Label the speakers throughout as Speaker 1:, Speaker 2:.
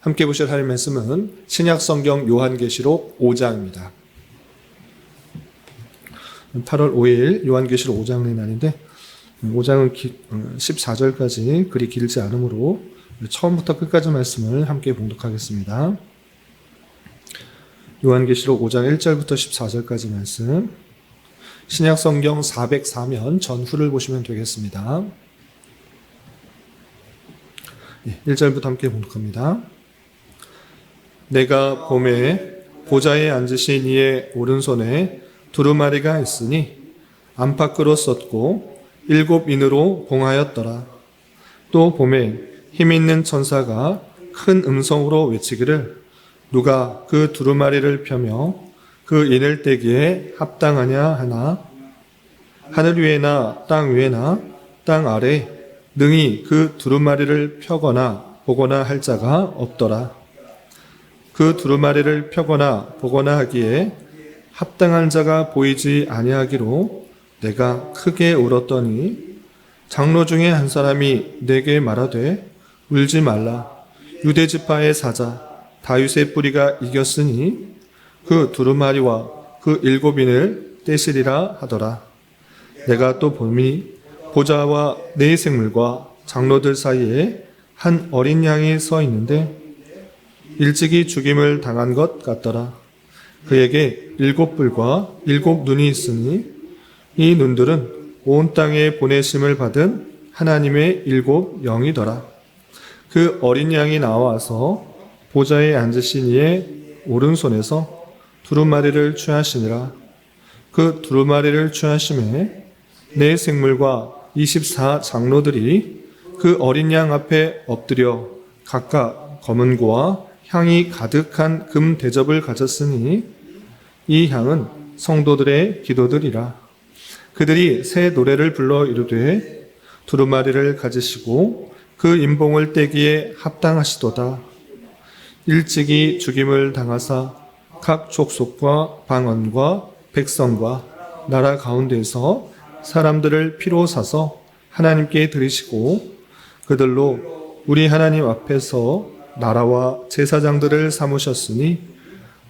Speaker 1: 함께 보실 하나님의 말씀은 신약성경 요한계시록 5장입니다. 8월 5일 요한계시록 5장의 날인데 5장은 14절까지 그리 길지 않으므로 처음부터 끝까지 말씀을 함께 봉독하겠습니다. 요한계시록 5장 1절부터 14절까지 말씀, 신약성경 404면 전후를 보시면 되겠습니다. 1절부터 함께 봉독합니다. 내가 봄에 보좌에 앉으신 이의 오른손에 두루마리가 있으니 안팎으로 썼고 7인으로 봉하였더라. 또 봄에 힘있는 천사가 큰 음성으로 외치기를 누가 그 두루마리를 펴며 그 인을 떼기에 합당하냐 하나 하늘 위에나 땅 위에나 땅 아래 능히 그 두루마리를 펴거나 보거나 할 자가 없더라. 그 두루마리를 펴거나 보거나 하기에 합당한 자가 보이지 아니하기로 내가 크게 울었더니 장로 중에 한 사람이 내게 말하되 울지 말라. 유대 지파의 사자 다윗의 뿌리가 이겼으니 그 두루마리와 그 7인을 떼시리라 하더라. 내가 또 보니 보좌와 네 생물과 장로들 사이에 한 어린 양이 서 있는데 일찍이 죽임을 당한 것 같더라. 그에게 7뿔과 7눈이 있으니 이 눈들은 온 땅에 보내심을 받은 하나님의 7 영이더라. 그 어린 양이 나와서 보좌에 앉으신 이의 오른손에서 두루마리를 취하시니라. 그 두루마리를 취하심에 네 생물과 24 장로들이 그 어린 양 앞에 엎드려 각각 검은 고와 향이 가득한 금 대접을 가졌으니 이 향은 성도들의 기도들이라. 그들이 새 노래를 불러 이르되 두루마리를 가지시고 그 인봉을 떼기에 합당하시도다. 일찍이 죽임을 당하사 각 족속과 방언과 백성과 나라 가운데에서 사람들을 피로 사서 하나님께 드리시고 그들로 우리 하나님 앞에서 나라와 제사장들을 삼으셨으니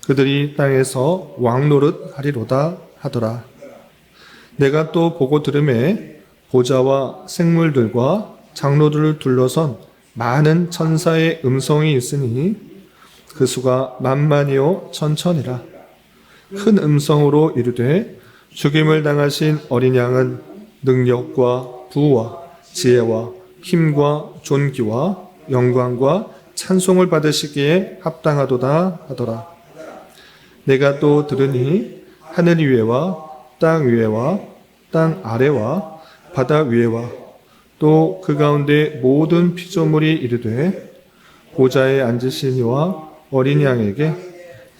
Speaker 1: 그들이 땅에서 왕노릇 하리로다 하더라. 내가 또 보고 들음에 보좌와 생물들과 장로들을 둘러선 많은 천사의 음성이 있으니 그 수가 만만이요 천천이라. 큰 음성으로 이르되 죽임을 당하신 어린 양은 능력과 부와 지혜와 힘과 존귀와 영광과 찬송을 받으시기에 합당하도다 하더라. 내가 또 들으니 하늘 위에와 땅 위에와 땅 아래와 바다 위에와 또 그 가운데 모든 피조물이 이르되 보좌에 앉으신 이와 어린 양에게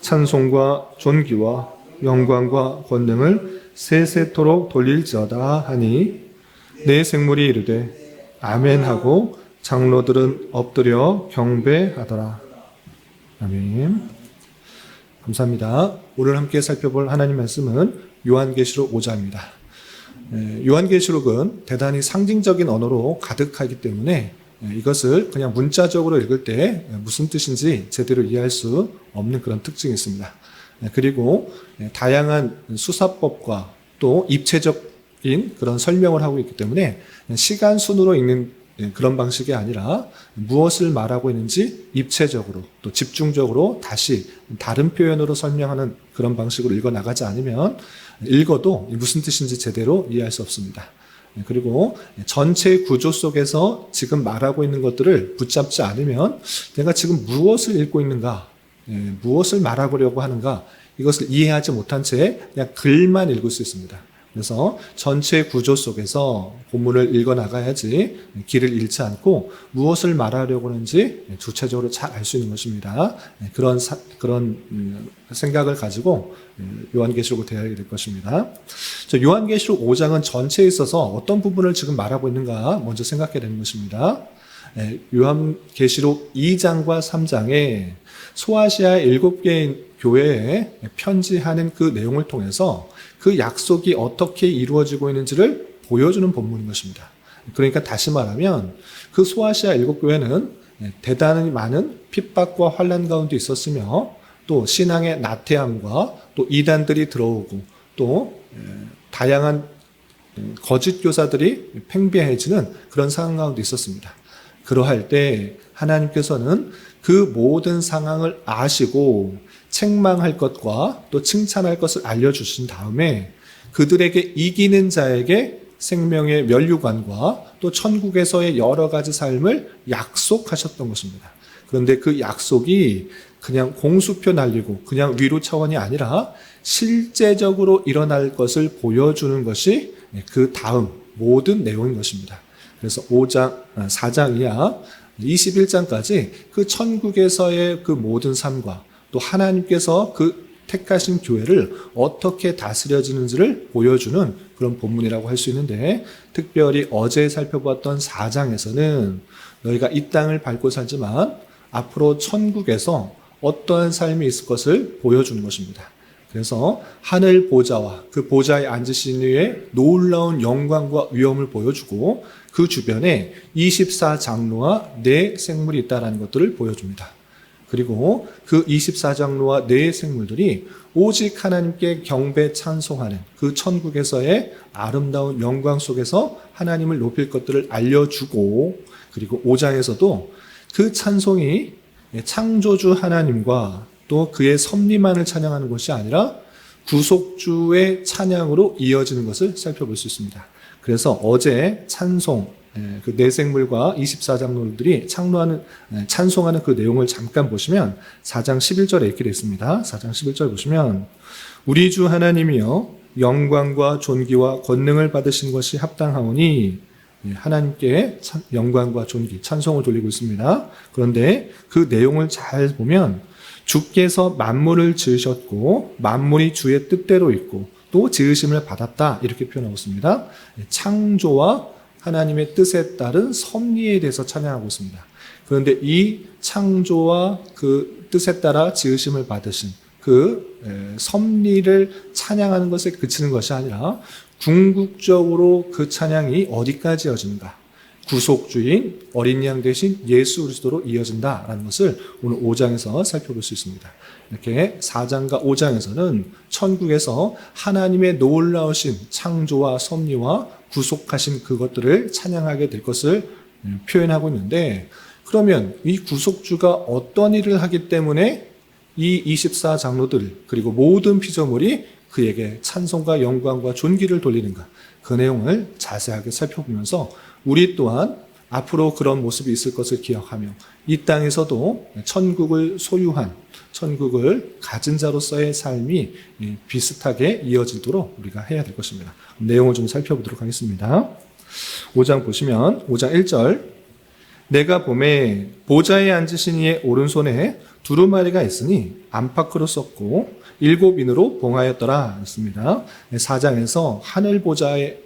Speaker 1: 찬송과 존귀와 영광과 권능을 세세토록 돌릴지어다 하니 네 생물이 이르되 아멘 하고 장로들은 엎드려 경배하더라. 아멘. 감사합니다. 오늘 함께 살펴볼 하나님 말씀은 요한계시록 5장입니다. 요한계시록은 대단히 상징적인 언어로 가득하기 때문에 이것을 그냥 문자적으로 읽을 때 무슨 뜻인지 제대로 이해할 수 없는 그런 특징이 있습니다. 그리고 다양한 수사법과 또 입체적인 그런 설명을 하고 있기 때문에 시간 순으로 읽는 그런 방식이 아니라 무엇을 말하고 있는지 입체적으로 또 집중적으로 다시 다른 표현으로 설명하는 그런 방식으로 읽어나가지 않으면 읽어도 무슨 뜻인지 제대로 이해할 수 없습니다. 그리고 전체 구조 속에서 지금 말하고 있는 것들을 붙잡지 않으면 내가 지금 무엇을 읽고 있는가, 무엇을 말하려고 하는가, 이것을 이해하지 못한 채 그냥 글만 읽을 수 있습니다. 그래서 전체 구조 속에서 본문을 읽어나가야지 길을 잃지 않고 무엇을 말하려고 하는지 주체적으로 잘 알 수 있는 것입니다. 그런 생각을 가지고 요한계시록을 대하게 될 것입니다. 요한계시록 5장은 전체에 있어서 어떤 부분을 지금 말하고 있는가 먼저 생각해야 되는 것입니다. 요한계시록 2장과 3장에 소아시아의 7개의 교회에 편지하는 그 내용을 통해서 그 약속이 어떻게 이루어지고 있는지를 보여주는 본문인 것입니다. 그러니까 다시 말하면 그 소아시아 7교회는 대단히 많은 핍박과 환난 가운데 있었으며 또 신앙의 나태함과 또 이단들이 들어오고 또 다양한 거짓 교사들이 팽배해지는 그런 상황 가운데 있었습니다. 그러할 때 하나님께서는 그 모든 상황을 아시고 책망할 것과 또 칭찬할 것을 알려주신 다음에 그들에게 이기는 자에게 생명의 면류관과 또 천국에서의 여러 가지 삶을 약속하셨던 것입니다. 그런데 그 약속이 그냥 공수표 날리고 그냥 위로 차원이 아니라 실제적으로 일어날 것을 보여주는 것이 그 다음 모든 내용인 것입니다. 그래서 4장 이하 21장까지 그 천국에서의 그 모든 삶과 또 하나님께서 그 택하신 교회를 어떻게 다스려지는지를 보여주는 그런 본문이라고 할 수 있는데, 특별히 어제 살펴보았던 4장에서는 너희가 이 땅을 밟고 살지만 앞으로 천국에서 어떠한 삶이 있을 것을 보여주는 것입니다. 그래서 하늘 보좌와 그 보좌에 앉으신 이의 놀라운 영광과 위엄을 보여주고 그 주변에 24장로와 4생물이 있다는 것들을 보여줍니다. 그리고 그 24장로와 4생물들이 오직 하나님께 경배 찬송하는 그 천국에서의 아름다운 영광 속에서 하나님을 높일 것들을 알려주고, 그리고 5장에서도 그 찬송이 창조주 하나님과 또 그의 섭리만을 찬양하는 것이 아니라 구속주의 찬양으로 이어지는 것을 살펴볼 수 있습니다. 그래서 어제 찬송, 그 4생물과 24장로들이 찬송하는 그 내용을 잠깐 보시면 4장 11절에 이렇게 되어 있습니다. 4장 11절 보시면 우리 주 하나님이여 영광과 존귀와 권능을 받으신 것이 합당하오니, 하나님께 영광과 존귀, 찬송을 돌리고 있습니다. 그런데 그 내용을 잘 보면 주께서 만물을 지으셨고 만물이 주의 뜻대로 있고 또 지으심을 받았다, 이렇게 표현하고 있습니다. 창조와 하나님의 뜻에 따른 섭리에 대해서 찬양하고 있습니다. 그런데 이 창조와 그 뜻에 따라 지으심을 받으신 그 섭리를 찬양하는 것에 그치는 것이 아니라 궁극적으로 그 찬양이 어디까지 이어지는가? 구속주인 어린 양 대신 예수 그리스도로 이어진다라는 것을 오늘 5장에서 살펴볼 수 있습니다. 이렇게 4장과 5장에서는 천국에서 하나님의 놀라우신 창조와 섭리와 구속하신 그것들을 찬양하게 될 것을 표현하고 있는데, 그러면 이 구속주가 어떤 일을 하기 때문에 이 24장로들 그리고 모든 피조물이 그에게 찬송과 영광과 존귀를 돌리는가, 그 내용을 자세하게 살펴보면서 우리 또한 앞으로 그런 모습이 있을 것을 기억하며 이 땅에서도 천국을 소유한, 천국을 가진 자로서의 삶이 비슷하게 이어지도록 우리가 해야 될 것입니다. 내용을 좀 살펴보도록 하겠습니다. 5장 보시면 5장 1절, 내가 보매 보좌에 앉으신 이의 오른손에 두루마리가 있으니 안팎으로 썼고 7인으로 봉하였더라 했습니다. 4장에서 하늘 보좌에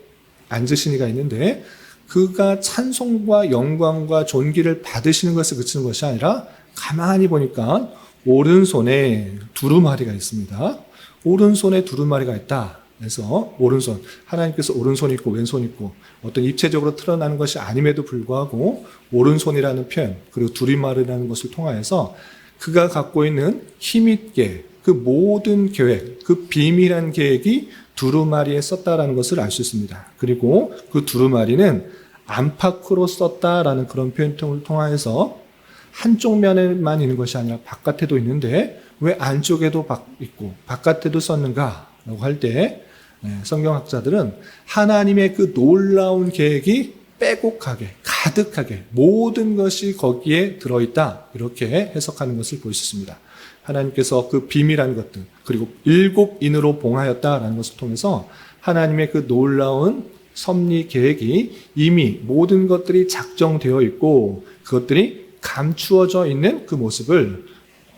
Speaker 1: 앉으신 이가 있는데 그가 찬송과 영광과 존귀를 받으시는 것에 그치는 것이 아니라 가만히 보니까 오른손에 두루마리가 있습니다. 오른손에 두루마리가 있다. 그래서 오른손, 하나님께서 오른손이 있고 왼손이 있고 어떤 입체적으로 드러나는 것이 아님에도 불구하고 오른손이라는 표현, 그리고 두루마리라는 것을 통하여서 그가 갖고 있는 힘있게 그 모든 계획, 그 비밀한 계획이 두루마리에 썼다라는 것을 알 수 있습니다. 그리고 그 두루마리는 안팎으로 썼다라는 그런 표현을 통하여서 한쪽 면에만 있는 것이 아니라 바깥에도 있는데 왜 안쪽에도 있고 바깥에도 썼는가라고 할 때 성경학자들은 하나님의 그 놀라운 계획이 빼곡하게 가득하게 모든 것이 거기에 들어있다, 이렇게 해석하는 것을 볼 수 있습니다. 하나님께서 그 비밀한 것들 그리고 7인으로 봉하였다라는 것을 통해서 하나님의 그 놀라운 섭리 계획이 이미 모든 것들이 작정되어 있고 그것들이 감추어져 있는 그 모습을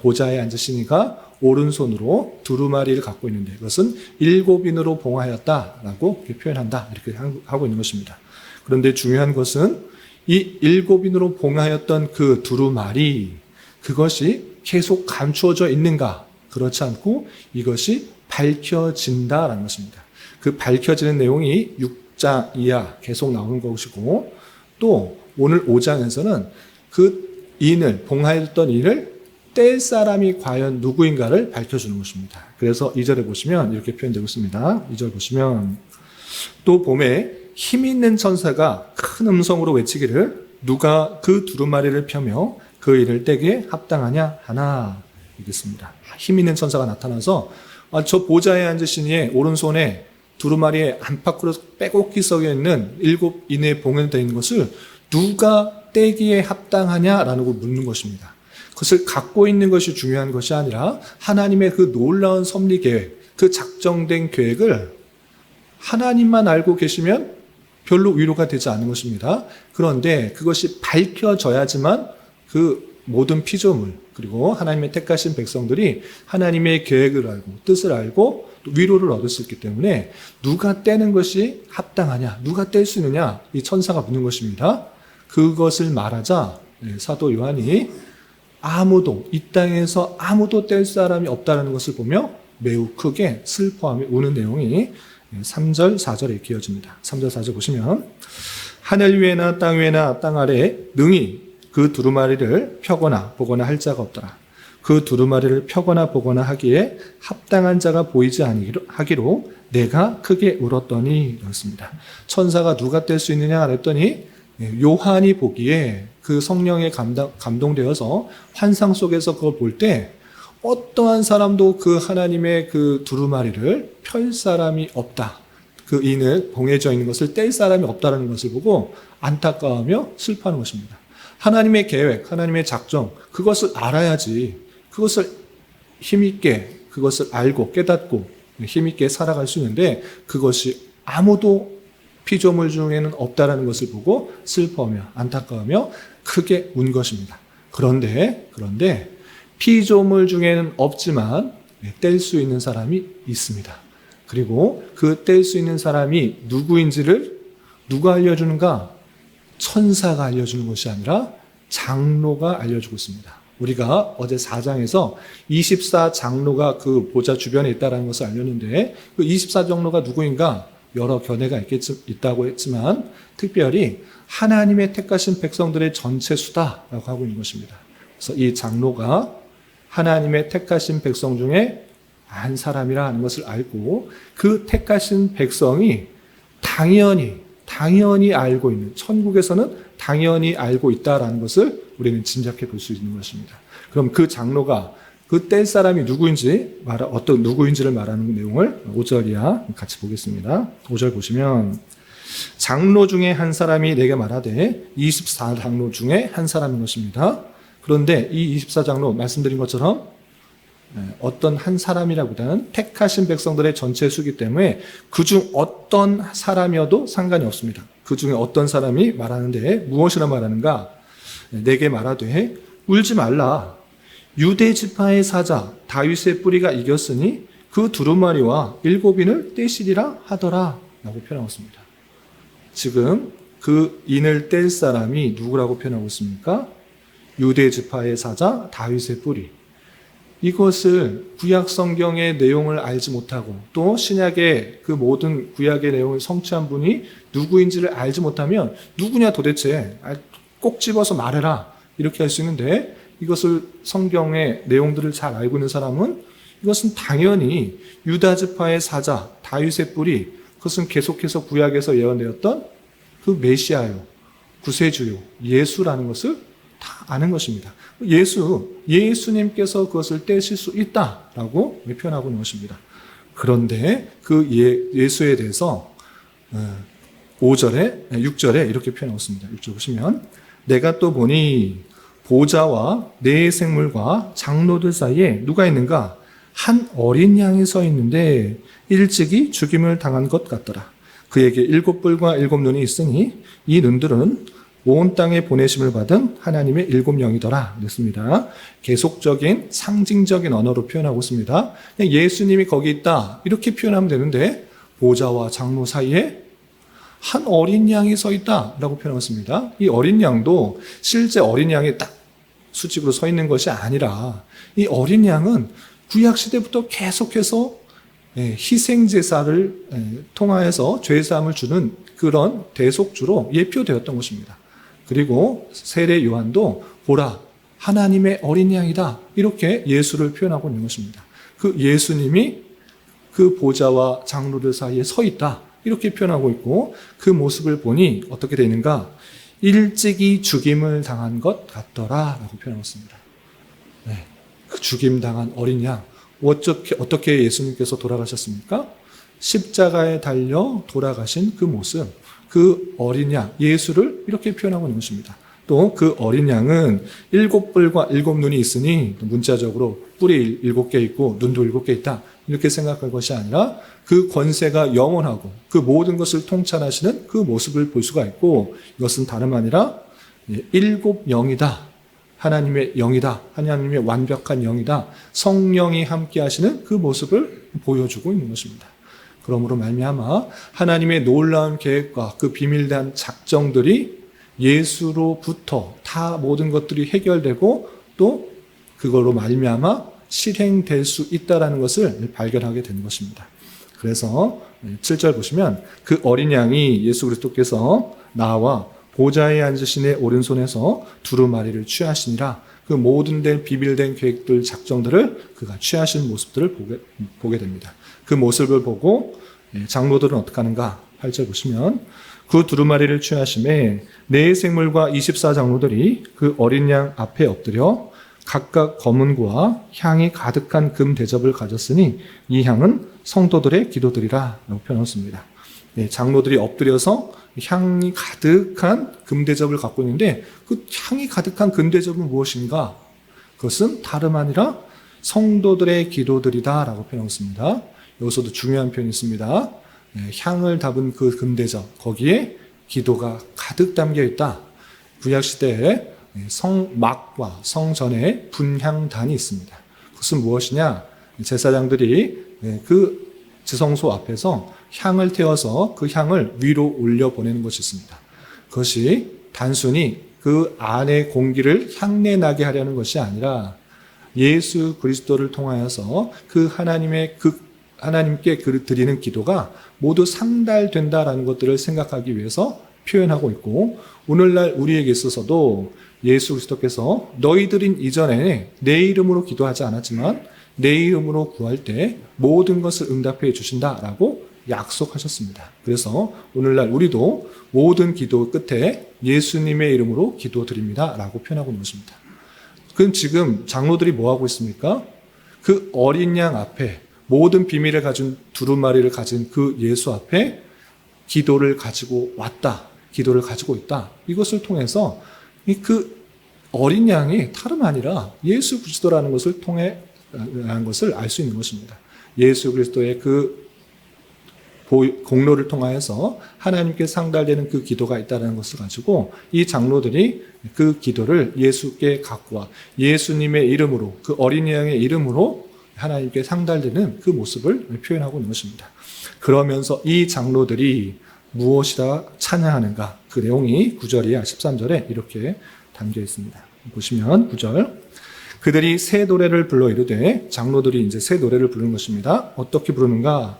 Speaker 1: 보좌에 앉으신 이가 오른손으로 두루마리를 갖고 있는데 그것은 7인으로 봉하였다라고 표현한다, 이렇게 하고 있는 것입니다. 그런데 중요한 것은 이 7인으로 봉하였던 그 두루마리, 그것이 계속 감추어져 있는가? 그렇지 않고 이것이 밝혀진다라는 것입니다. 그 밝혀지는 내용이 6장 이하 계속 나오는 것이고, 또 오늘 5장에서는 그 인을, 봉하였던 인을 뗄 사람이 과연 누구인가를 밝혀주는 것입니다. 그래서 2절에 보시면 이렇게 표현되고 있습니다. 2절 보시면 또 봄에 힘 있는 천사가 큰 음성으로 외치기를 누가 그 두루마리를 펴며 그 일을 떼기에 합당하냐 하나. 이겠습니다. 힘 있는 천사가 나타나서 저 보좌에 앉으신 이의 오른손에 두루마리에 안팎으로 빼곡히 썩여 있는 7인의 봉헌되어 있는 것을 누가 떼기에 합당하냐라는 걸 묻는 것입니다. 그것을 갖고 있는 것이 중요한 것이 아니라 하나님의 그 놀라운 섭리 계획, 그 작정된 계획을 하나님만 알고 계시면 별로 위로가 되지 않는 것입니다. 그런데 그것이 밝혀져야지만 그 모든 피조물 그리고 하나님의 택하신 백성들이 하나님의 계획을 알고 뜻을 알고 위로를 얻을 수 있기 때문에 누가 떼는 것이 합당하냐, 누가 뗄 수 있느냐 이 천사가 묻는 것입니다. 그것을 말하자 사도 요한이 아무도 이 땅에서 아무도 뗄 사람이 없다는 것을 보며 매우 크게 슬퍼하며 우는 내용이 3절 4절에 이어집니다. 3절 4절 보시면 하늘 위에나 땅 위에나 땅 아래에 능히 그 두루마리를 펴거나 보거나 할 자가 없더라. 그 두루마리를 펴거나 보거나 하기에 합당한 자가 보이지 아니하기로 내가 크게 울었더니 그렇습니다. 천사가 누가 뗄 수 있느냐 그랬더니 요한이 보기에 그 성령에 감동되어서 환상 속에서 그걸 볼 때 어떠한 사람도 그 하나님의 그 두루마리를 펼 사람이 없다. 그 인을 봉해져 있는 것을 뗄 사람이 없다는 것을 보고 안타까워하며 슬퍼하는 것입니다. 하나님의 계획, 하나님의 작정, 그것을 알아야지 그것을 힘있게 그것을 알고 깨닫고 힘있게 살아갈 수 있는데 그것이 아무도 피조물 중에는 없다라는 것을 보고 슬퍼하며 안타까워하며 크게 운 것입니다. 그런데 피조물 중에는 없지만 뗄 수 있는 사람이 있습니다. 그리고 그 뗄 수 있는 사람이 누구인지를 누가 알려주는가? 천사가 알려주는 것이 아니라 장로가 알려주고 있습니다. 우리가 어제 4장에서 24장로가 그 보좌 주변에 있다는 것을 알렸는데 그 24장로가 누구인가? 여러 견해가 있다고 했지만 특별히 하나님의 택하신 백성들의 전체 수다라고 하고 있는 것입니다. 그래서 이 장로가 하나님의 택하신 백성 중에 한 사람이라 하는 것을 알고 그 택하신 백성이 당연히 알고 있는 천국에서는 당연히 알고 있다라는 것을 우리는 짐작해 볼 수 있는 것입니다. 그럼 그 장로가 그 뗄 사람이 어떤 누구인지를 말하는 내용을 5절 이하 같이 보겠습니다. 5절 보시면 장로 중에 한 사람이 내게 말하되 24장로 중에 한 사람인 것입니다. 그런데 이 24장로 말씀드린 것처럼 어떤 한 사람이라보다는 택하신 백성들의 전체 수이기 때문에 그중 어떤 사람이어도 상관이 없습니다. 그 중에 어떤 사람이 말하는데 무엇이라 말하는가? 내게 말하되 울지 말라. 유대 지파의 사자 다윗의 뿌리가 이겼으니 그 두루마리와 7인을 떼시리라 하더라 라고 표현하고 있습니다. 지금 그 인을 뗄 사람이 누구라고 표현하고 있습니까? 유대 지파의 사자 다윗의 뿌리. 이것을 구약 성경의 내용을 알지 못하고 또 신약의 그 모든 구약의 내용을 성취한 분이 누구인지를 알지 못하면 누구냐 도대체 꼭 집어서 말해라 이렇게 할 수 있는데 이것을 성경의 내용들을 잘 알고 있는 사람은 이것은 당연히 유다 지파의 사자 다윗의 뿌리 그것은 계속해서 구약에서 예언되었던 그 메시아요 구세주요 예수라는 것을 다 아는 것입니다. 예수님께서 그것을 떼실 수 있다라고 표현하고 있는 것입니다. 그런데 그 예수에 대해서 6절에 이렇게 표현하고 있습니다. 6절 보시면 내가 또 보니 보좌와 네 생물과 장로들 사이에 누가 있는가? 한 어린 양이 서 있는데 일찍이 죽임을 당한 것 같더라. 그에게 7뿔과 7눈이 있으니 이 눈들은 온 땅에 보내심을 받은 하나님의 7영이더라. 그랬습니다. 계속적인 상징적인 언어로 표현하고 있습니다. 그냥 예수님이 거기 있다. 이렇게 표현하면 되는데 보좌와 장로 사이에 한 어린 양이 서 있다라고 표현하고 있습니다. 이 어린 양도 실제 어린 양이 딱 수직으로 서 있는 것이 아니라 이 어린 양은 구약 시대부터 계속해서 희생제사를 통하여서 죄사함을 주는 그런 대속주로 예표되었던 것입니다. 그리고 세례 요한도 보라 하나님의 어린 양이다. 이렇게 예수를 표현하고 있는 것입니다. 그 예수님이 그 보좌와 장로들 사이에 서 있다. 이렇게 표현하고 있고 그 모습을 보니 어떻게 되는가? 일찍이 죽임을 당한 것 같더라 라고 표현하고 있습니다. 네, 그 죽임당한 어린 양. 어떻게 예수님께서 돌아가셨습니까? 십자가에 달려 돌아가신 그 모습, 그 어린 양, 예수를 이렇게 표현하고 있는 것입니다. 또 그 어린 양은 7뿔과 7눈이 있으니 문자적으로 뿔이 7개 있고 눈도 7개 있다. 이렇게 생각할 것이 아니라 그 권세가 영원하고 그 모든 것을 통찰하시는 그 모습을 볼 수가 있고 이것은 다름 아니라 7영이다. 하나님의 영이다. 하나님의 완벽한 영이다. 성령이 함께 하시는 그 모습을 보여주고 있는 것입니다. 그러므로 말미암아 하나님의 놀라운 계획과 그 비밀된 작정들이 예수로부터 다 모든 것들이 해결되고 또 그걸로 말미암아 실행될 수 있다는 것을 발견하게 되는 것입니다. 그래서 7절 보시면 그 어린 양이 예수 그리스도께서 나와 보좌에 앉으신 의 오른손에서 두루마리를 취하시니라. 그 모든 된 비밀된 계획들 작정들을 그가 취하신 모습들을 보게 됩니다. 그 모습을 보고 장로들은 어떻게 하는가? 8절 보시면 그 두루마리를 취하심에 네 생물과 24장로들이 그 어린 양 앞에 엎드려 각각 검은고와 향이 가득한 금 대접을 가졌으니 이 향은 성도들의 기도들이라 라고 표현했습니다. 장로들이 엎드려서 향이 가득한 금 대접을 갖고 있는데 그 향이 가득한 금 대접은 무엇인가? 그것은 다름 아니라 성도들의 기도들이다 라고 표현했습니다. 여기서도 중요한 표현이 있습니다. 향을 담은 그 금대접, 거기에 기도가 가득 담겨 있다. 구약시대에 성막과 성전에 분향단이 있습니다. 그것은 무엇이냐? 제사장들이 그 지성소 앞에서 향을 태워서 그 향을 위로 올려보내는 것이 있습니다. 그것이 단순히 그 안의 공기를 향내 나게 하려는 것이 아니라 예수 그리스도를 통하여서 그 하나님께 드리는 기도가 모두 상달된다라는 것들을 생각하기 위해서 표현하고 있고 오늘날 우리에게 있어서도 예수 그리스도께서 너희들인 이전에 내 이름으로 기도하지 않았지만 내 이름으로 구할 때 모든 것을 응답해 주신다라고 약속하셨습니다. 그래서 오늘날 우리도 모든 기도 끝에 예수님의 이름으로 기도드립니다 라고 표현하고 있는 것입니다. 그럼 지금 장로들이 뭐 하고 있습니까? 그 어린 양 앞에 모든 비밀을 가진 두루마리를 가진 그 예수 앞에 기도를 가지고 왔다. 기도를 가지고 있다. 이것을 통해서 그 어린 양이 다름 아니라 예수 그리스도라는 것을 통해라는 것을 알 수 있는 것입니다. 예수 그리스도의 그 공로를 통하여서 하나님께 상달되는 그 기도가 있다는 것을 가지고 이 장로들이 그 기도를 예수께 갖고 와 예수님의 이름으로 그 어린 양의 이름으로 하나님께 상달되는 그 모습을 표현하고 있는 것입니다. 그러면서 이 장로들이 무엇이라 찬양하는가? 그 내용이 9절이야 13절에 이렇게 담겨 있습니다. 보시면 9절 그들이 새 노래를 불러 이르되 장로들이 이제 새 노래를 부르는 것입니다. 어떻게 부르는가?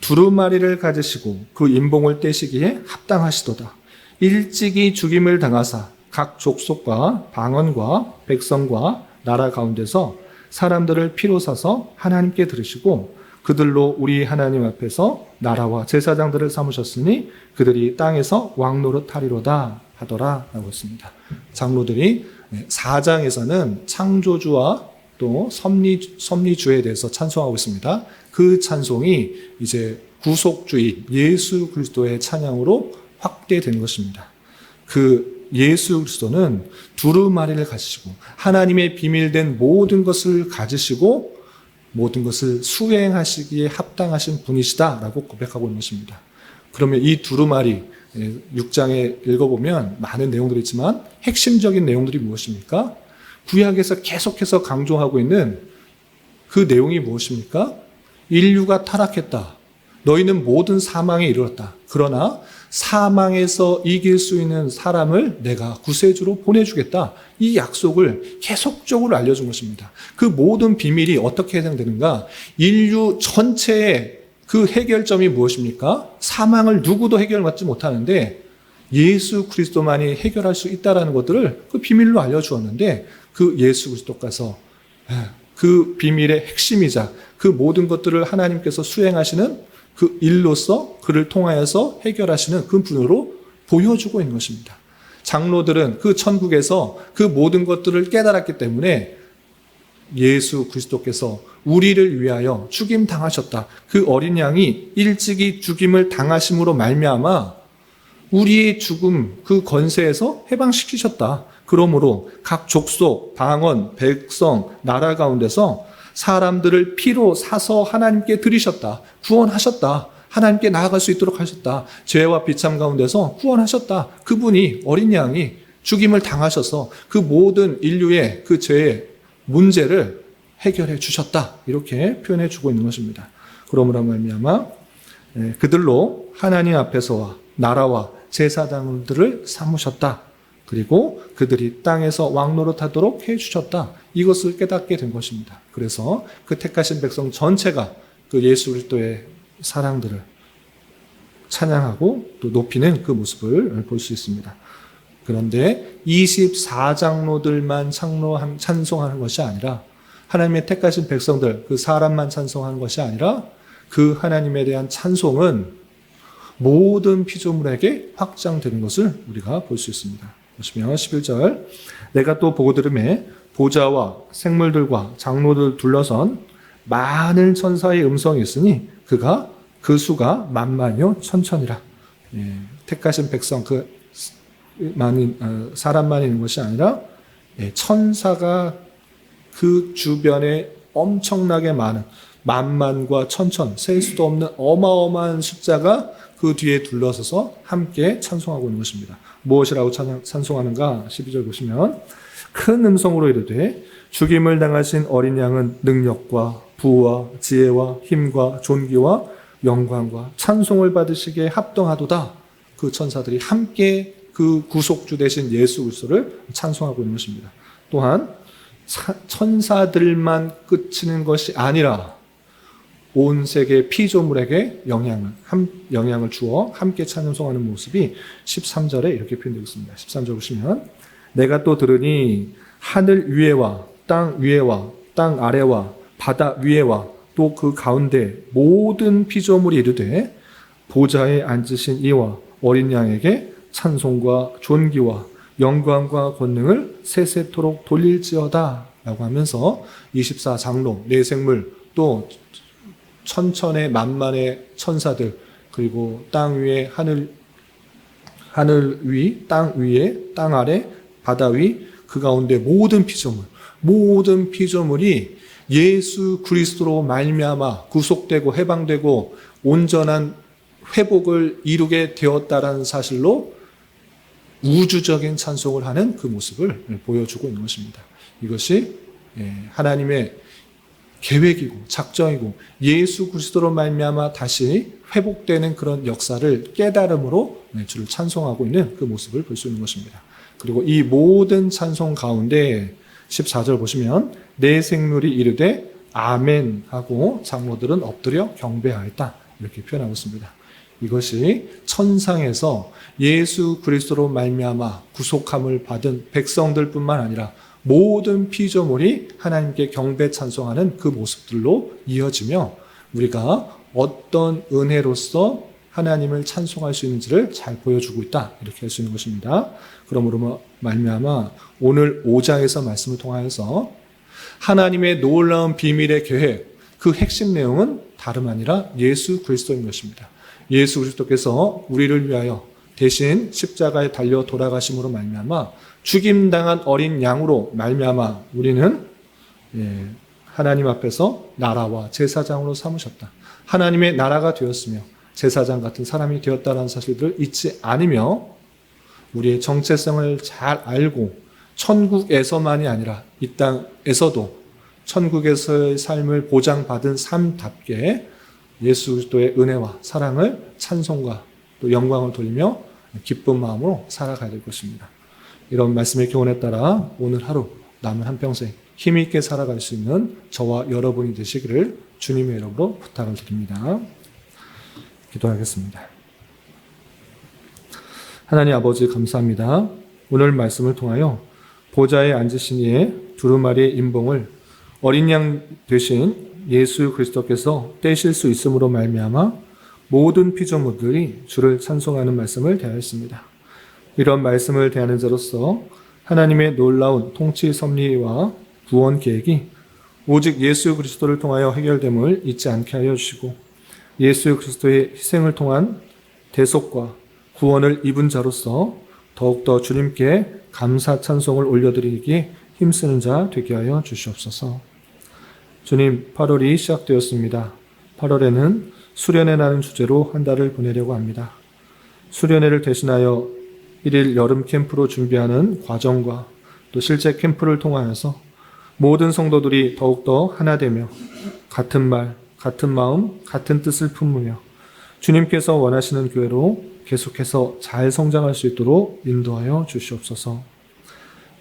Speaker 1: 두루마리를 가지시고 그 인봉을 떼시기에 합당하시도다. 일찍이 죽임을 당하사 각 족속과 방언과 백성과 나라 가운데서 사람들을 피로 사서 하나님께 들으시고 그들로 우리 하나님 앞에서 나라와 제사장들을 삼으셨으니 그들이 땅에서 왕노릇 하리로다 하더라 라고 했습니다. 장로들이 4장에서는 창조주와 또 섭리주에 대해서 찬송하고 있습니다. 그 찬송이 이제 구속주인 예수 그리스도의 찬양으로 확대된 것입니다. 그 예수 그리스도는 두루마리를 가지시고 하나님의 비밀된 모든 것을 가지시고 모든 것을 수행하시기에 합당하신 분이시다라고 고백하고 있는 것입니다. 그러면 이 두루마리 6장에 읽어보면 많은 내용들이 있지만 핵심적인 내용들이 무엇입니까? 구약에서 계속해서 강조하고 있는 그 내용이 무엇입니까? 인류가 타락했다. 너희는 모든 사망에 이르렀다. 그러나 사망에서 이길 수 있는 사람을 내가 구세주로 보내주겠다. 이 약속을 계속적으로 알려준 것입니다. 그 모든 비밀이 어떻게 해당되는가? 인류 전체의 그 해결점이 무엇입니까? 사망을 누구도 해결받지 못하는데 예수 그리스도만이 해결할 수 있다는 것들을 그 비밀로 알려주었는데 그 예수 그리스도께서 그 비밀의 핵심이자 그 모든 것들을 하나님께서 수행하시는 그 일로서 그를 통하여서 해결하시는 그 분으로 보여주고 있는 것입니다. 장로들은 그 천국에서 그 모든 것들을 깨달았기 때문에 예수 그리스도께서 우리를 위하여 죽임 당하셨다. 그 어린 양이 일찍이 죽임을 당하심으로 말미암아 우리의 죽음 그 권세에서 해방시키셨다. 그러므로 각 족속, 방언, 백성, 나라 가운데서 사람들을 피로 사서 하나님께 드리셨다. 구원하셨다. 하나님께 나아갈 수 있도록 하셨다. 죄와 비참 가운데서 구원하셨다. 그분이 어린 양이 죽임을 당하셔서 그 모든 인류의 그 죄의 문제를 해결해 주셨다. 이렇게 표현해 주고 있는 것입니다. 그러므로 말미암아 그들로 하나님 앞에서와 나라와 제사장들을 삼으셨다. 그리고 그들이 땅에서 왕노릇하도록 해주셨다. 이것을 깨닫게 된 것입니다. 그래서 그 택하신 백성 전체가 그 예수 그리스도의 사랑들을 찬양하고 또 높이는 그 모습을 볼 수 있습니다. 그런데 24장로들만 찬송하는 것이 아니라 하나님의 택하신 백성들, 그 사람만 찬송하는 것이 아니라 그 하나님에 대한 찬송은 모든 피조물에게 확장되는 것을 우리가 볼 수 있습니다. 보시면 11절 내가 또 보고 들음에 보좌와 생물들과 장로들 둘러선 많은 천사의 음성이 있으니 그 수가 만만이요 천천이라. 택하신 백성 사람만 있는 것이 아니라 천사가 그 주변에 엄청나게 많은 만만과 천천 셀 수도 없는 어마어마한 숫자가 그 뒤에 둘러서서 함께 찬송하고 있는 것입니다. 무엇이라고 찬송하는가? 12절 보시면 큰 음성으로 이르되 죽임을 당하신 어린 양은 능력과 부와 지혜와 힘과 존귀와 영광과 찬송을 받으시기에 합당하도다. 그 천사들이 함께 그 구속주 되신 예수 그리스도를 찬송하고 있는 것입니다. 또한 천사들만 그치는 것이 아니라 온 세계 피조물에게 영향을 주어 함께 찬송하는 모습이 13절에 이렇게 표현되어 있습니다. 13절 보시면 내가 또 들으니 하늘 위에와 땅 위에와 땅 아래와 바다 위에와 또 그 가운데 모든 피조물이 이르되 보좌에 앉으신 이와 어린 양에게 찬송과 존귀와 영광과 권능을 세세토록 돌릴지어다 라고 하면서 24장로, 내생물 또 천천의 만만의 천사들 그리고 땅 위에 하늘 위, 땅 위에 땅 아래 바다 위 그 가운데 모든 피조물이 예수 그리스도로 말미암아 구속되고 해방되고 온전한 회복을 이루게 되었다라는 사실로 우주적인 찬송을 하는 그 모습을 보여주고 있는 것입니다. 이것이 하나님의 계획이고 작정이고 예수 그리스도로 말미암아 다시 회복되는 그런 역사를 깨달음으로 주를 찬송하고 있는 그 모습을 볼 수 있는 것입니다. 그리고 이 모든 찬송 가운데 14절 보시면 내 생물이 이르되 아멘 하고 장로들은 엎드려 경배하였다 이렇게 표현하고 있습니다. 이것이 천상에서 예수 그리스도로 말미암아 구속함을 받은 백성들뿐만 아니라 모든 피조물이 하나님께 경배 찬송하는 그 모습들로 이어지며 우리가 어떤 은혜로서 하나님을 찬송할 수 있는지를 잘 보여주고 있다 이렇게 할 수 있는 것입니다. 그러므로 말미암아 오늘 5장에서 말씀을 통하여서 하나님의 놀라운 비밀의 계획 그 핵심 내용은 다름 아니라 예수 그리스도인 것입니다. 예수 그리스도께서 우리를 위하여 대신 십자가에 달려 돌아가심으로 말미암아 죽임당한 어린 양으로 말미암아 우리는 하나님 앞에서 나라와 제사장으로 삼으셨다. 하나님의 나라가 되었으며 제사장 같은 사람이 되었다는 사실들을 잊지 않으며 우리의 정체성을 잘 알고 천국에서만이 아니라 이 땅에서도 천국에서의 삶을 보장받은 삶답게 예수 그리스도의 은혜와 사랑을 찬송과 또 영광을 돌리며 기쁜 마음으로 살아가야 될 것입니다. 이런 말씀의 교훈에 따라 오늘 하루 남은 한평생 힘 있게 살아갈 수 있는 저와 여러분이 되시기를 주님의 이름으로 부탁을 드립니다. 기도하겠습니다. 하나님 아버지 감사합니다. 오늘 말씀을 통하여 보좌에 앉으신 이의 두루마리의 인봉을 어린 양 되신 예수 그리스도께서 떼실 수 있음으로 말미암아 모든 피조물들이 주를 찬송하는 말씀을 대하였습니다. 이런 말씀을 대하는 자로서 하나님의 놀라운 통치 섭리와 구원 계획이 오직 예수 그리스도를 통하여 해결됨을 잊지 않게 하여 주시고 예수 그리스도의 희생을 통한 대속과 구원을 입은 자로서 더욱더 주님께 감사 찬송을 올려드리기에 힘쓰는 자 되게 하여 주시옵소서. 주님, 8월이 시작되었습니다. 8월에는 수련회라는 주제로 한 달을 보내려고 합니다. 수련회를 대신하여 1일 여름 캠프로 준비하는 과정과 또 실제 캠프를 통하여서 모든 성도들이 더욱더 하나 되며 같은 말, 같은 마음, 같은 뜻을 품으며 주님께서 원하시는 교회로 계속해서 잘 성장할 수 있도록 인도하여 주시옵소서.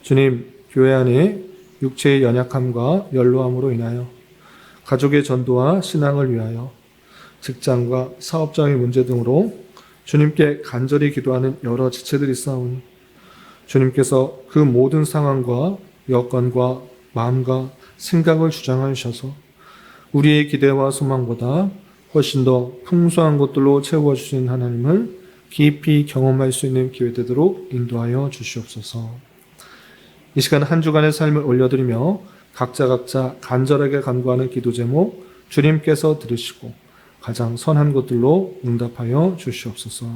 Speaker 1: 주님, 교회 안에 육체의 연약함과 연로함으로 인하여 가족의 전도와 신앙을 위하여 직장과 사업장의 문제 등으로 주님께 간절히 기도하는 여러 지체들이 있사오니 주님께서 그 모든 상황과 여건과 마음과 생각을 주장하여 주셔서 우리의 기대와 소망보다 훨씬 더 풍성한 것들로 채워주신 하나님을 깊이 경험할 수 있는 기회 되도록 인도하여 주시옵소서. 이 시간 한 주간의 삶을 올려드리며 각자 간절하게 간구하는 기도 제목 주님께서 들으시고 가장 선한 것들로 응답하여 주시옵소서.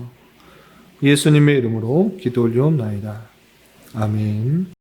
Speaker 1: 예수님의 이름으로 기도 올리옵나이다. 아멘.